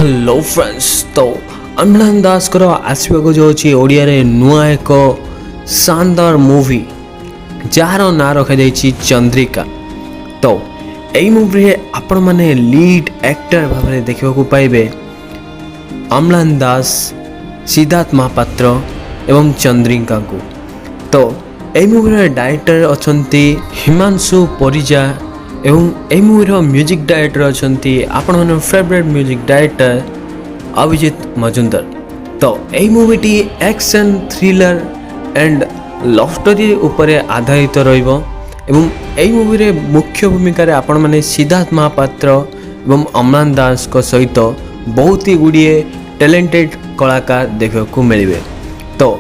Hello friends. तो अमलान दास को आसवाक जाऊँगी ओडिया रे नुआ एक शानदार मूवी जार ना रखा चंद्रिका। तो यही मूवी आपण मैंने लीड एक्टर भाव में देखा पाइबे अमलान दास, सिद्धार्थ महापात्र एवं चंद्रिका को। तो यही मूवी डायरेक्टर अच्छा हिमांशु परिजा एवं यही मूवीर म्यूजिक डायरेक्टर अच्छा आपण मन favourite music director Abhijit Majumdar. तो यही मूवीटी action thriller and love story उपरे आधारित रहिबो एवं यही मूवी मुख्य भूमिका रे आपण माने सिद्धार्थ महापात्र एवं अमलान दास को सहित बहुत ही गुड़िए टैलेंटेड कलाकार देखा को मिले। तो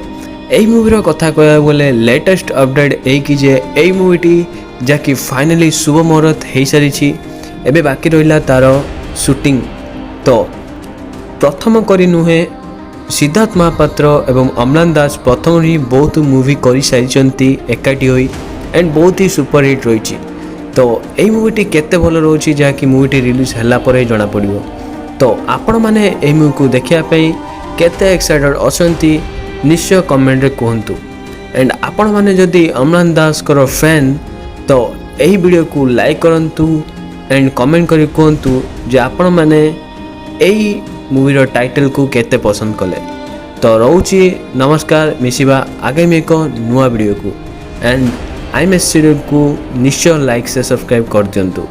यही मूवीर कथा कह गले लेटेस्ट अपडेट यही मूवीटी जहाँकि फाइनाली शुभ मुहूर्त हो सारी एवं बाकी रहा तार शूटिंग। तो प्रथम करी नुहे सिद्धार्थ महापात्र एवं अमलान दास प्रथम ही बहुत मूवी कर सारी एकाठी होई एंड बहुत ही सुपरहिट रही। तो यही मूवीटी केते भल रोची जहाँकि मूवीटी रिलीज होला पर जना पड़िबो। तो आपण माने यही मूवी को देखापी केते एक्साइटेड अछंती निश्चय कमेंट रे कहतु। एंड आपण माने जदि अमलान दास कर फैन तो यही वीडियो को लाइक करंतु एंड कमेंट करी कहतु जे आपण माने यही मूवीर टाइटल को केते पसंद कले। तो रोची नमस्कार, मिसिबा आगामी एक नुआ वीडियो को एंड आई एम एस को निश्चय लाइक से सब्सक्राइब कर दियंतु।